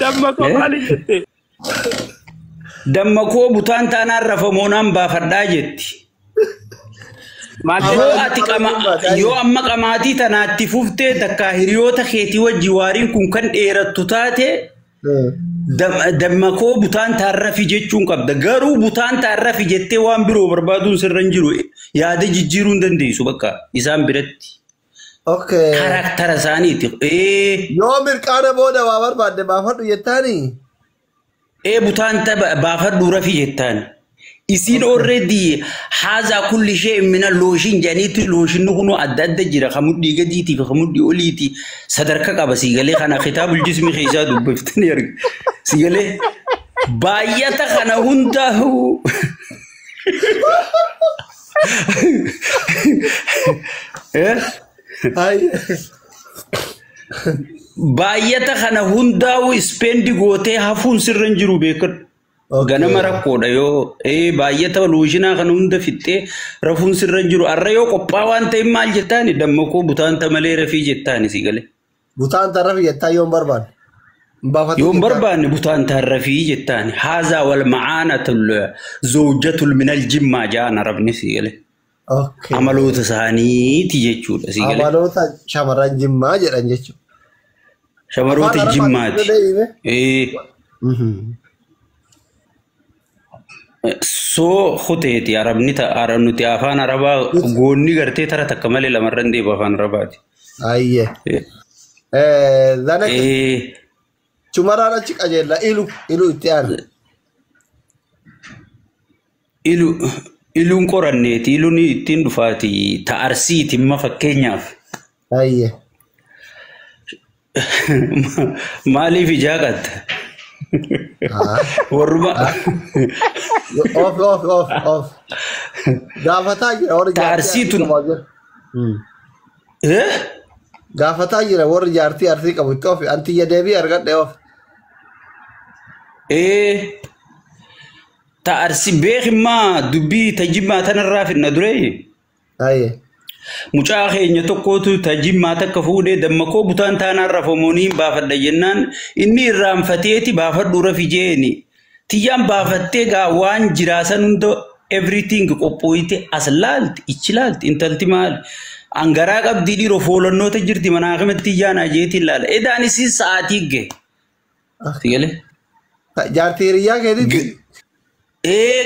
Dammaqoo maali jette? Dammaqoo butaan taanaan rafamoonaan baafadhaa jetti. Yoo amma qamaatii tanaatti fuftee takka hiriyoota keetii wajji waariin kun kan dheerattu taate dammaqoo butaan taarrafi jechuun qabda. Garuu butaan taarrafi jettee waan biroo barbaaduun sirra hin jiru. Yaada jijjiiruu hin dandeessu bakka isaan biratti. Okay. Karaktara isaaniiti. Yoo mirqaana booda waa barbaadde baafadhu jettaanii? Butaan baafadhu rafi jettaan. Isin already haza kulli shay min al-lotion janiti lotion kunu adda jira khamudi gaditi khamudi oliti sadarka qaba sigale khana khitabul jismi khisa dubbiftan yarg sigale bayata khana hundahu bayata khana hundahu spendi gote hafun sirran jiru bekat Gana marakkoodha yoo baay'ata looshinaa kan hunda fixxee rafuun sirra jiru arra yoo qophaa waan ta'e maal jettaani dammaqoo butaanta malee rafii jettaani si galee. Butaanta rafii jettaa yoon barbaanne. Yoon barbaanne butaanta rafii jettaani haazaa wal macaanatul zawjatul minal jimmaa jaana rabni si galee. Amaloota isaaniiti jechuudha si galee. Amaloota shamarran jimmaa jedhan jechuudha. Shamarroota jimmaati. So hoteeti arabnuti afaan arabaa goonni gartee tara takka malee lamarran deeba afaan arabaati. Ayye. Zanaki. Chumaraan achi qajeella ilu itti aanu. Iluun qoranneeti iluun ittiin dhufaati ta'arsiiti imma fakkeenyaaf. Ayye. Maaliif ijaa qatta? Warruma off gaafataa jira warri jaarsiitun gaafataa jira warri jaartii arsii qabu itti of anti deebii argadhe of ta'arsi beekimmaa dubbii tajjimmaa tanarraa finna duree ayye mucaa keenya tokkootu tajjimmaa takka fuudhee dammaqoo butaan taanaan rafamooniin baafadha jennaan inni irraanfateeti baafadhu rafi jeeni tiyyaan baafattee gaa waan jiraasan hunda everything qophooyite as laalti ichi laalti intalti maali angaraa qabdii dhiiroo foolannoota jirti manaa kamatti tiyyaan ajeetiin laala edaan isiin sa'aatii ga'e. Sigalee. Jaartii hiriyaa keetiiti.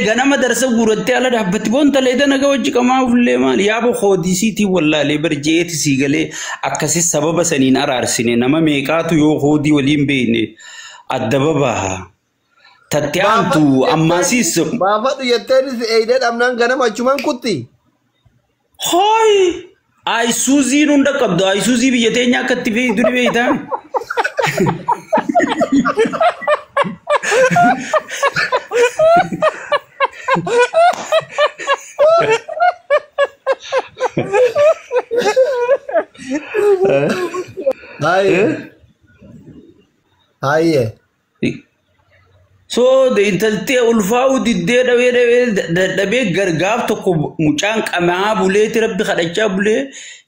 Ganama darsa guurattee ala dhaabbatti boonta leeda naga wajji qamaa ullee maali yaaba hoodisiitii wallaalee barjeeti si galee akkasii sababa saniin araarsine nama meeqaatu yoo hoodii waliin beekne adda babaha. Tatti aantu ammaasiis. Baafadhu jetteenis eeyidee dhabnaan ganama achumaan kutti. Hooyi! Ayisuuziin hunda qabdu ayisuuzii biyya teenya akkatti beektu ni beektaa? Haye. So the intaltee ulfaa'u diddee dhabee gargaaf tokko mucaan qamaa buleeti rabbi kadhachaa bulee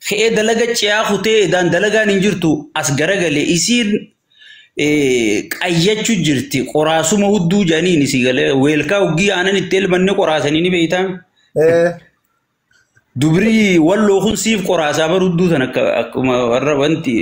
ka'ee dalaga ciyaa kutee edaan dalagaan hin jirtu as garagalee isiin qayyachuu jirti qoraasuma hudduu janiin isii galee weelkaa uggii aanan itti elmanne qoraasanii ni beeytaan. Dubrii walloo kun siif qoraasaa bar hudduu tan akkuma warra wanti.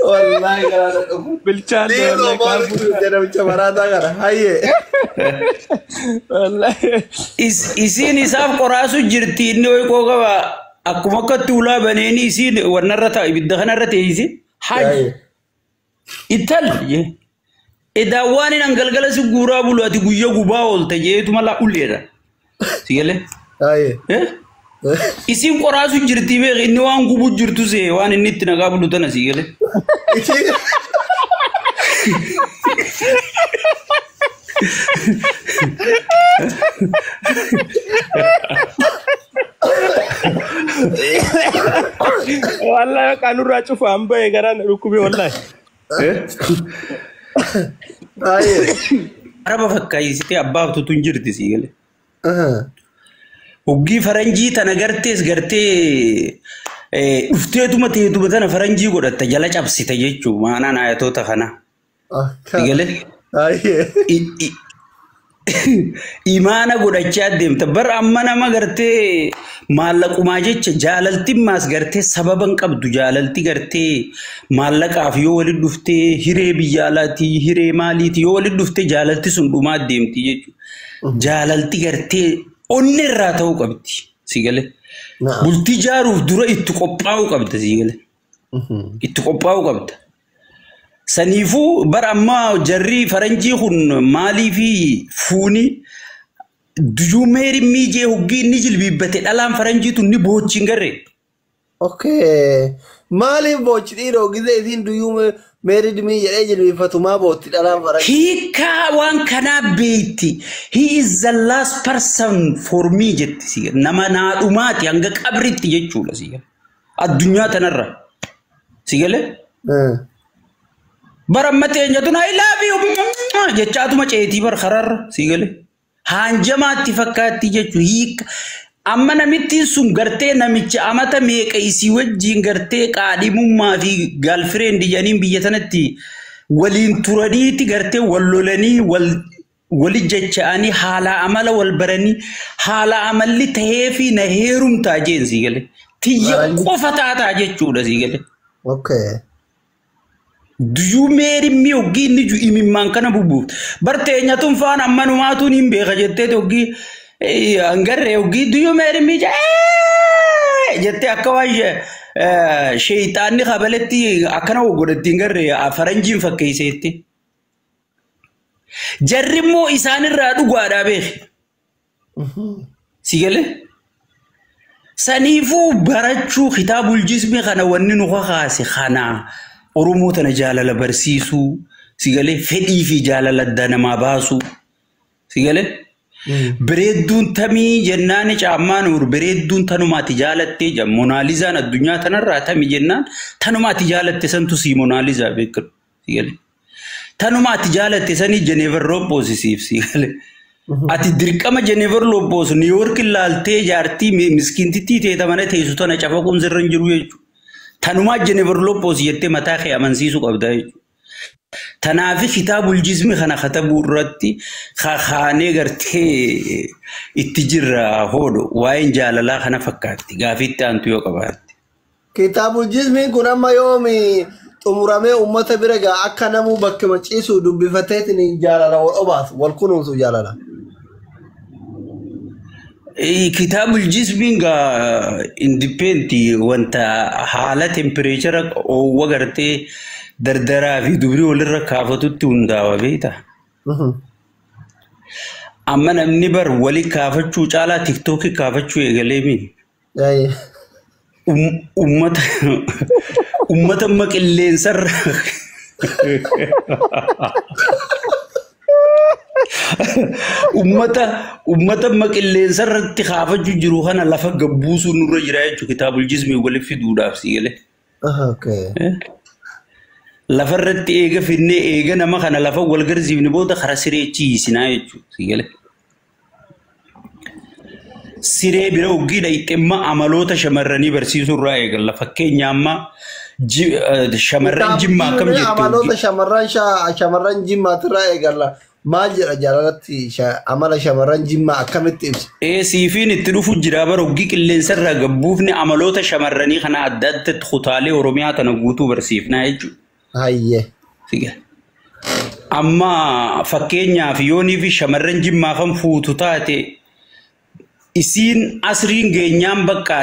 Wallahi gara bilchaan isiin isaaf qoraasu jirti inni hoykoo qaba akkuma akkatti ulaa baneeni isiin warnarra ta'a ibidda kanarra teeyisi haji ital edaa waan hin galgala si guuraa bulu ati guyya gubaa oolte jeetu mala ulleedha si galee isin qoraasu jirti beek inni waan gubu jirtu see waan inni itti nagaa bulu tana si galee والله كانوا راجعوا فهم بيه كران ركوبي والله Aye. Araba fakkaayisitee abbaabtu tun jirti sii galee. Aha. Hoggii faranjii tana gartee dhufteetuma teetuma tana faranjii godhatta jala cabsite jechuu maanaan ayatoota kana. Sii galee. Aye. Imaana godhachaa deemta bar amma nama gartee maallaqumaa jecha jaalaltiin maas gartee sababan qabdu jaalalti gartee maallaqaaf yoo waliin dhuftee hiree biyya alaatii hiree maaliitii yoo waliin dhuftee jaalalti sun dhumaa deemti jechuudha. Jaalalti gartee onni irraa ta'uu qabdi sii galee. Bultii jaaruuf dura itti qophaa'uu qabda sii galee. Itti qophaa'uu qabda. Saniifuu bar amma jarri faranjii kun maalii fi fuuni duyuu meeri miijee hoggii inni jilbiibbate dhalaan faranjii tun ni boochiin garree. Okay. Maaliif boochi dhiiroo gizee isiin duyuu meeri dimii jedhee jilbiiffatu maa bootti dhalaan faranjii? Hiikaa waan kanaa beeyti. He is the last person for me jetti siga. Nama naadhumaati hanga qabritti jechuudha siga. Addunyaa tanarra. Sigalee? Barammatee nyatun I love you jechaatuma ceetii bar khararra sii galee haanjamaatti fakkaatti jechuun hiika amma namittiin sun gartee namicha amata meeqa isii wajjiin gartee qaadhimummaa fi girlfriend janiin biyya tanatti waliin turaniiti gartee wal lolanii wali jecha'anii haala amala wal baranii haala amalli tahee fi na heerumtaa jeen sii galee tiyya qofa taataa jechuudha sii galee. Okay. Duyuu meeri mi hoggii inni imimmaan kana bubbuufte barteenya tun faan ammanumaatuun hin beeka jettee hoggii hangarree hoggii duyuu meeri mi jettee akka waan sheeyxaanni qabaletti akkana godhatti hangarree faranjiin fakkeesseetti. Jarri immoo isaanirraa dhugaadhaa beeke. Si galee? Saniifuu barachuu kitaabul jismi kana wanni nu kakaase kanaa. Oromoo tana jaalala barsiisuu si galee fedhii fi jaalala adda namaa baasuu si galee bareedduun tamii jennaan caammaan ur bareedduun tanumaati jaalattee jam Monaalizaan addunyaa tanarraa tamii jennaan tanumaati jaalatte santu si Monaalizaa beektu si galee tanumaati jaalatte sanii Jenever Lopposisiif si galee ati dirqama Jenever Loppos New York ilaaltee jaartii miskiintittii teeta mana teessu tana cafaquun sirra hin jiru jechuudha. Tanuma Jenever Loppos jettee mataa kee amansiisuu qabda jechuudha. Tanaafi kitaabul jismi kana katabuu irratti kakaanee gartee itti jirra hoodho waa'een jaalalaa kana fakkaatti gaafiitti aantu yoo qabaatti. Kitaabul jismi kun amma yoomi xumuramee uummata bira gaa akka namuu bakka maciisuu dubbifateetiin jaalala wal obaasu wal kunuunsu jaalala. Kitaabul jismiin gaa independenti wanta haala temperature oowwa gartee dardaraa fi dubrii walirra kaafatutti hundaawa beektaa. Amma namni bar wali kaafachuu caalaa tiktookii kaafachuu eegalee miin. Ummata amma qilleensarra. Ummata maqilleensarratti kaafachuu jiru kana lafa gabbuusuu nurra jira jechuudha kitaabul jismi waliif fiduudhaaf si galee. Lafarratti eega finnee eega nama kana lafa wal garsiifne booda kara sireechi hiisinaa jechuudha si galee. Siree bira hoggii dhayixemma amaloota shamarranii barsiisuu irraa eegalla fakkeenya amma shamarran jimmaa akkam jettu. Amaloota shamarran jimmaatu irraa eegalla. Maal jedha jaalalatti amala shamarran jimmaa akkamitti ibsa? Siifiin itti dhufu jira bara hoggii qilleensarraa gabbuufne amaloota shamarranii kana adda addatti kutaalee Oromiyaa tana guutuu barsiifnaa jechuudha. Hayyee. Amma fakkeenyaaf yoonii fi shamarran jimmaa kan fuutu taate isiin asriin geenyaan bakka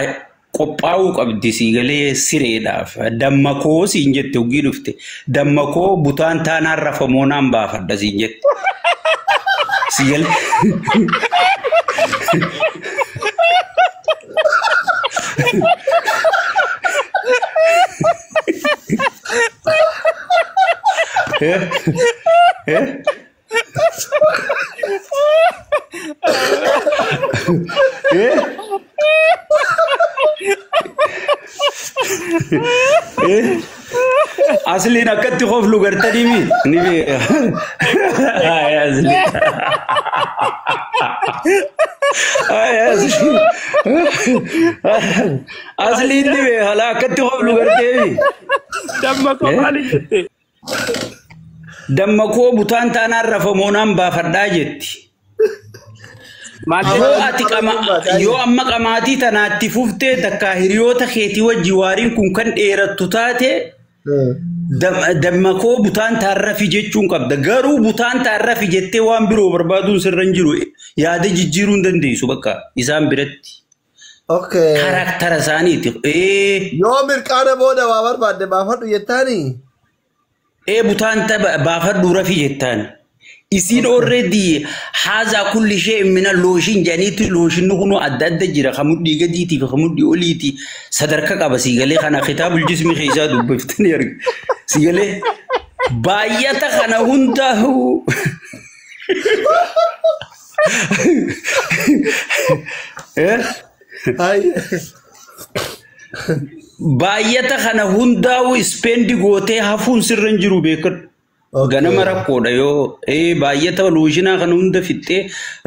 qophaa'uu qabdi si galee sireedhaaf dammakoo siin jette hoggii dhufte dammakoo butaan taanaan rafamoonaan baafadha siin jette. Si galee. أصلي نكت خوف لو قرتني مين نبي يا أصلي أصلي نبي هلا كت خوف لو قرتني دمكو مالي جتي دمكو بوتان تانا رفمونام بافرداجتي yoo amma qamaatii tanaatti fuftee takka hiriyoota keetii wajji waariin kun kan dheerattu taate dammakoo butaan taarrafi jechuun qabda garuu butaan taarrafi jettee waan biroo barbaaduun sirran jiru yaada jijjiiruun dandeessu bakka isaan biratti karaktara isaaniiti yoo mirqaana booda waa barbaadde baafadhu jettaani butaan baafadhu rafi jettaani isin already haza kulli shay min al-lotion janiti lotion nuno adda jira khamudi gaditi fi khamudi oliti sadarka qaba sigale khana khitabul jismi khisa dubbftani yarg sigale bayata khana hundahu ay bayata khana hundahu spendi gote hafun sirran jiru bekar gana marakkoodha yoo baay'ata looshinaa kan hunda fixxee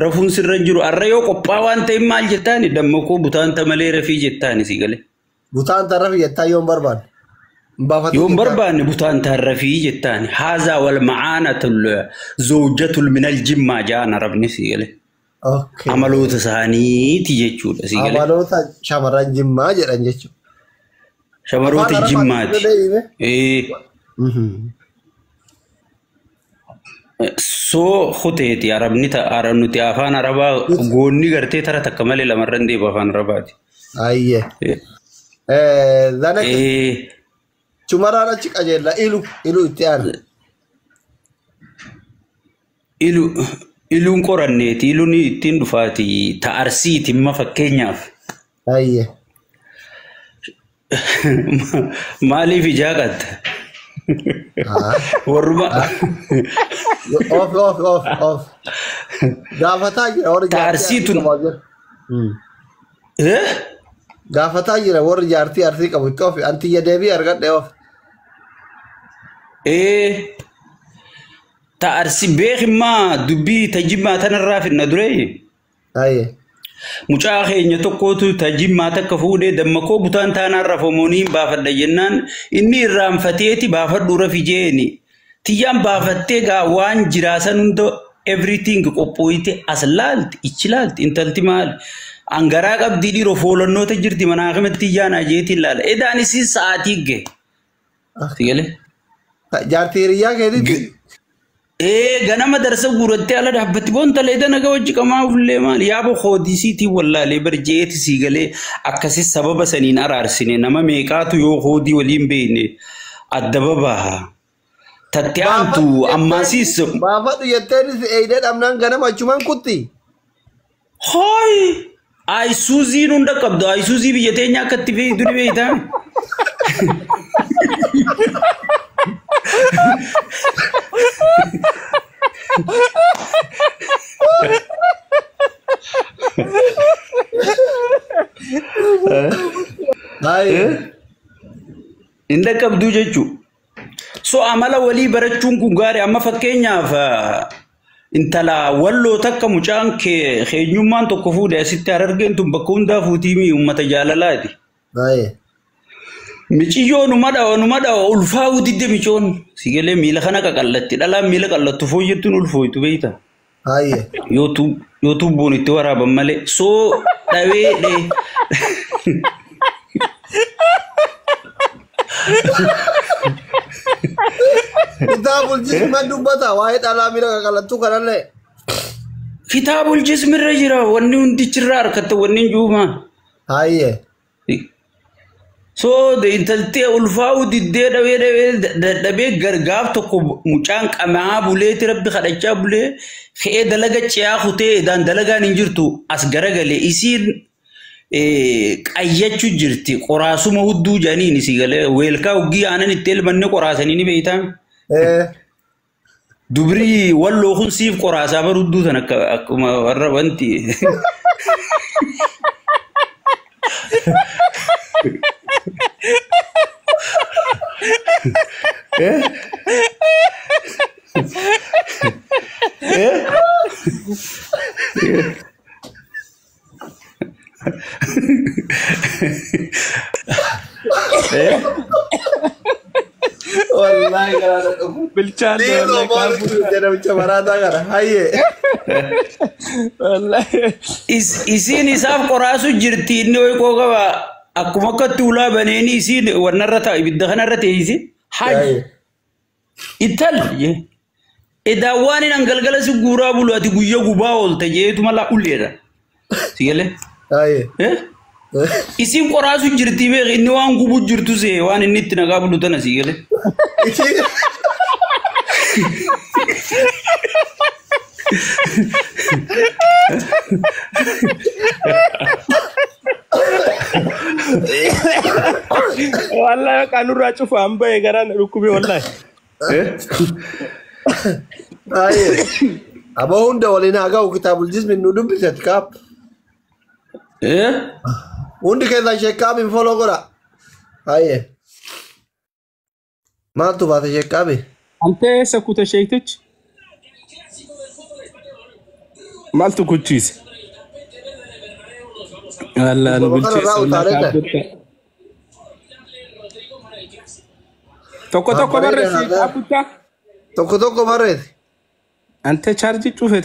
rafuun sirra jiru arra yoo qophii waan ta'e maal jettaani dammakoo butaanta malee rafii jettaani si gale butaanta rafii jettaa yoon barbaanne butaanta rafii jettaani haazaa wal ma'aanatul zawjatul minal jimmaa jaana rabni si gale amaloota isaaniiti jechuudha si gale amaloota shamarran jimmaa jedhan jechuudha shamaroota jimmaati so khuteti arabni ta arabnuti afaan araba goonni garte tara takkamale lamarran de afaan arabaati ayye dana chumarana chikajella ilu ittian iluun qoranneeti iluun ittiin dhufaati ta arsiiti ma fakkeenyaaf ayye maaliif ijaaqatta warruba off gaafataa jira warri taarsiitun gaafataa jira warri jaartii arsii qabu itti ofi anti yadeebii argadhe of taarsi beekimmaa dubbii tajibmaa tanarraa finna duree ayye mucaa keenya tokkootu tajimmaa takka fuudhee dammakoo butaan taanaan rafamooniin baafadha jennaan inni irraanfateeti baafadhu rafi jeeni tiyyaan baafattee gaa waan jiraasan hunda everything qophooyite as laalti ichi laalti intalti maal angaraa qabdii dhiiroo foolannoota jirti manaa kamatti tiyyaan ajeetiin laala edaanis sa'aatii gahe sigale jaartii hiriyaa keetitti ganama darsa guurattee ala dhaabbatti boonta leeda naga wajji qamaa ufullee maal yaabo hoodisiitii wallaalee barjeeti siigalee akkasii sababa saniin araarsine nama meeqaatu yoo hoodii waliin beekne adda babaha tatte aantu ammaasiis baafadhu jetteenis eeyidee dhabnaan ganama achumaan kutti hooy ayisuuziin hunda qabdu ayisuuzii biyya teenya akka itti feetu ni beeytaa inda qabdu jechu so amala wali barachuun kun gaari amma fakkeenyaaf intala walloo takka mucaan keenyummaan tokko fuudhe asitti argeen tun bakka hundaa fuutiimii ummata jaalalaati michiyyoo numa dhawa ulfaa'uu didde michoon sigalee miila kana qaqallatti dhalaan miila qallattu fooyyattuun ulfooytu beeyta yoo tubbuun itti waraaban malee soo dhawee kitaabul jismi dubbata waa'ee dhalaa miila qaqallattu kanallee kitaabul jismi irra jira wanni hundichirraa harkatta wanni juuma so the intalte ulfaa'u diddee dhawee gargaaf tokko mucaan qamaa buleeti rabbi kadhachaa bulee ka'ee dalaga ciyaa kutee daan dalagaan hin jirtu as garagale isiin qayyachuu jirti qoraasuma hudduu janiin isii galee weelkaa uggii aanan itti elmanne qoraasanii ni beeytaan dubrii walloo kun siif qoraasaa bar hudduu tan akkuma warra wanti والله قال بالشان والله كافو جرب شمراتا قال هاي والله isin isaaf qoraasu jirti inni way qoqaba akkuma kattuula baneeni isin warnarrata ibidda kanarrate isin haji ital ye edawani nan galgala su gura bulu ati guyya guba olta jeetu mala ullera sigele هاي isin qoraasu jirti be inni waan gubu jirtu se waan inni itti nagaa bulu tana sigele والله كانوا راجعوا فامبا يقرأ نركبي والله هاي أبا هوندا ولينا أجاو كتاب الجسم إنه دم بتتكاب هوندي كذا شكاب ينفولو كرا هاي ما تبغى تشكابي أنت سكوت شيء مالتو كوتشيس والله توكو مرة توكو مرة أنت شارجي تشوفه